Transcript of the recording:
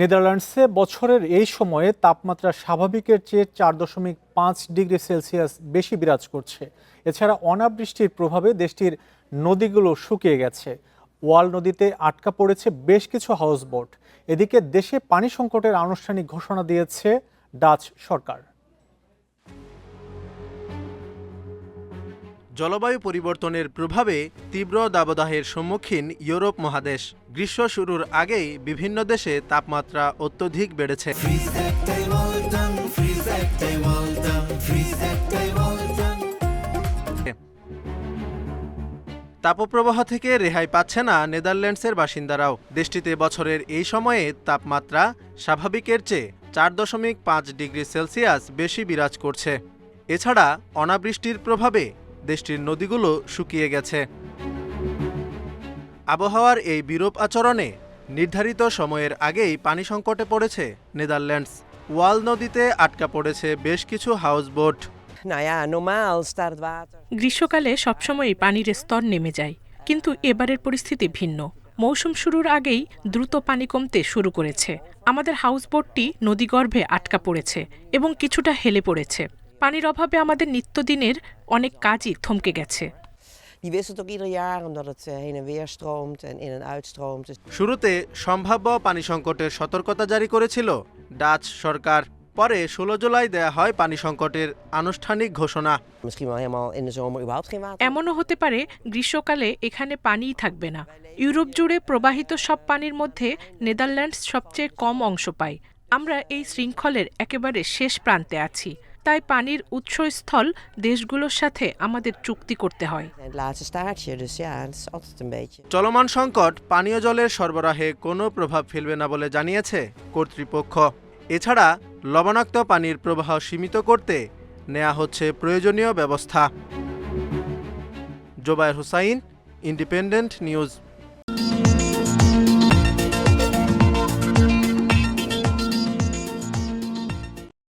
নেদারল্যান্ডসে বছরের এই সময়ে তাপমাত্রা স্বাভাবিকের চেয়ে 4.5 ডিগ্রি সেলসিয়াস বেশি বিরাজ করছে। এছাড়া অনাবৃষ্টির প্রভাবে দেশটির নদীগুলো শুকিয়ে গেছে। ওয়াল নদীতে আটকা পড়েছে বেশ কিছু হাউসবোট। এদিকে দেশে পানি সংকটের আনুষ্ঠানিক ঘোষণা দিয়েছে ডাচ সরকার। জলবায়ু পরিবর্তনের প্রভাবে তীব্র দাবদাহের সম্মুখীন ইউরোপ মহাদেশ। গ্রীষ্ম শুরুর আগেই বিভিন্ন দেশে তাপমাত্রা অত্যধিক বেড়েছে। তাপপ্রবাহ থেকে রেহাই পাচ্ছে না নেদারল্যান্ডসের বাসিন্দারাও। দেশটিতে বছরের এই সময়ে তাপমাত্রা স্বাভাবিকের চেয়ে 4.5 ডিগ্রি সেলসিয়াস বেশি বিরাজ করছে। এছাড়া অনাবৃষ্টির প্রভাবে দেশটির নদীগুলো শুকিয়ে গেছে। আবহাওয়ার এই বিরূপ আচরণে নির্ধারিত সময়ের আগেই পানি সংকটে পড়েছে নেদারল্যান্ডস। ওয়াল নদীতে আটকা পড়েছে বেশ কিছু হাউসবোট। গ্রীষ্মকালে সবসময়ই পানির স্তর নেমে যায়, কিন্তু এবারের পরিস্থিতি ভিন্ন। মৌসুম শুরুর আগেই দ্রুত পানি কমতে শুরু করেছে। আমাদের হাউসবোটটি নদীগর্ভে আটকা পড়েছে এবং কিছুটা হেলে পড়েছে। পানির অভাবে আমাদের নিত্যদিনের অনেক কাজই থমকে গেছে। শুরুতে সম্ভাব্য পানি সংকটের সতর্কতা জারি করেছিল ডাচ সরকার। পরে 16 জুলাই দেয়া হয় পানি সংকটের আনুষ্ঠানিক ঘোষণা। এমনও হতে পারে গ্রীষ্মকালে এখানে পানিই থাকবে না। ইউরোপ জুড়ে প্রবাহিত সব পানির মধ্যে নেদারল্যান্ডস সবচেয়ে কম অংশ পায়। আমরা এই শৃঙ্খলের একেবারে শেষ প্রান্তে আছি, তাই পানির উৎসস্থল দেশগুলোর সাথে আমাদের চুক্তি করতে হয়। চলমান সংকট পানীয় জলের সরবরাহে কোনো প্রভাব ফেলবে না বলে জানিয়েছে কর্তৃপক্ষ। এছাড়া লবণাক্ত পানির প্রবাহ সীমিত করতে নেওয়া হচ্ছে প্রয়োজনীয় ব্যবস্থা। Zobayer Hussain, Independent news.